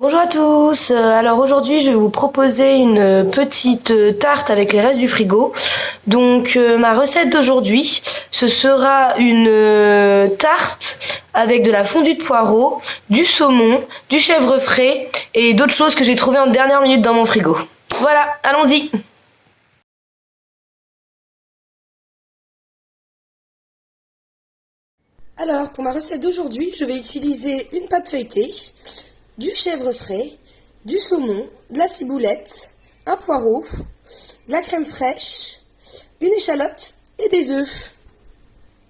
Bonjour à tous, alors aujourd'hui je vais vous proposer une petite tarte avec les restes du frigo. Donc ma recette d'aujourd'hui, ce sera une tarte avec de la fondue de poireaux, du saumon, du chèvre frais et d'autres choses que j'ai trouvées en dernière minute dans mon frigo. Voilà, allons-y. Alors pour ma recette d'aujourd'hui, je vais utiliser une pâte feuilletée, du chèvre frais, du saumon, de la ciboulette, un poireau, de la crème fraîche, une échalote et des œufs.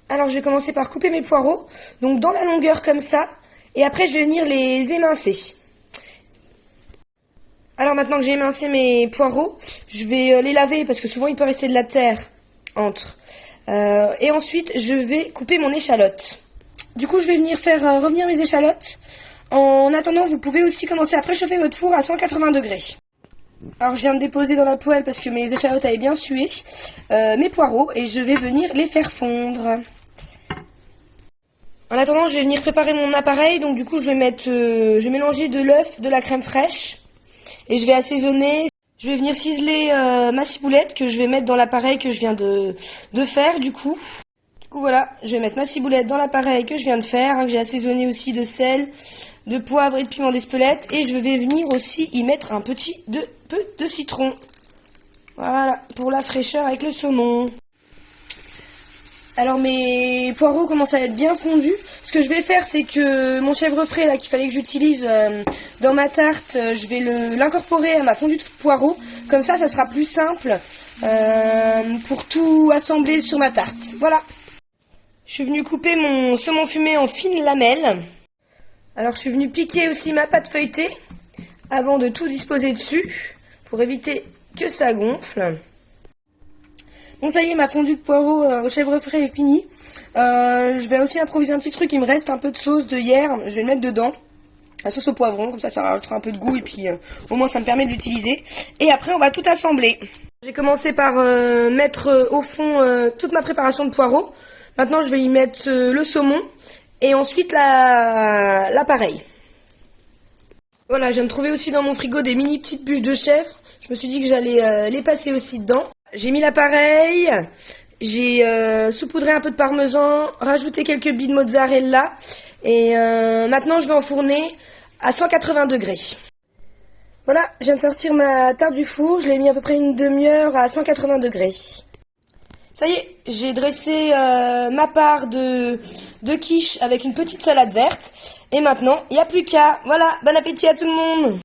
Alors je vais commencer par couper mes poireaux, donc dans la longueur comme ça, et après je vais venir les émincer. Alors maintenant que j'ai émincé mes poireaux, je vais les laver parce que souvent il peut rester de la terre entre. Et ensuite je vais couper mon échalote. Du coup je vais venir faire revenir mes échalotes. En attendant, vous pouvez aussi commencer à préchauffer votre four à 180 degrés. Alors je viens de déposer dans la poêle parce que mes échalotes avaient bien sué mes poireaux et je vais venir les faire fondre. En attendant, je vais venir préparer mon appareil. Donc du coup, je vais mélanger de l'œuf, de la crème fraîche et je vais assaisonner. Je vais venir ciseler ma ciboulette que je vais mettre dans l'appareil que je viens de faire du coup. Du coup voilà, je vais mettre ma ciboulette dans l'appareil que je viens de faire, que j'ai assaisonné aussi de sel, de poivre et de piment d'Espelette. Et je vais venir aussi y mettre un peu de citron. Voilà, pour la fraîcheur avec le saumon. Alors mes poireaux commencent à être bien fondus. Ce que je vais faire, c'est que mon chèvre frais là qu'il fallait que j'utilise dans ma tarte, je vais l'incorporer à ma fondue de poireaux. Comme ça sera plus simple pour tout assembler sur ma tarte. Voilà. Je suis venue couper mon saumon fumé en fines lamelles. Alors je suis venue piquer aussi ma pâte feuilletée avant de tout disposer dessus pour éviter que ça gonfle. Bon ça y est, ma fondue de poireaux au chèvre frais est finie. Je vais aussi improviser un petit truc, il me reste un peu de sauce de hier, je vais le mettre dedans. La sauce au poivron, comme ça rajoutera un peu de goût et puis au moins ça me permet de l'utiliser. Et après on va tout assembler. J'ai commencé par mettre au fond toute ma préparation de poireaux. Maintenant je vais y mettre le saumon et ensuite l'appareil. Voilà, je viens de trouver aussi dans mon frigo des mini petites bûches de chèvre. Je me suis dit que j'allais les passer aussi dedans. J'ai mis l'appareil, j'ai saupoudré un peu de parmesan, rajouté quelques billes de mozzarella et maintenant je vais enfourner à 180 degrés. Voilà, je viens de sortir ma tarte du four, je l'ai mis à peu près une demi-heure à 180 degrés. Ça y est, j'ai dressé ma part de quiche avec une petite salade verte et maintenant il n'y a plus qu'à. Voilà, bon appétit à tout le monde!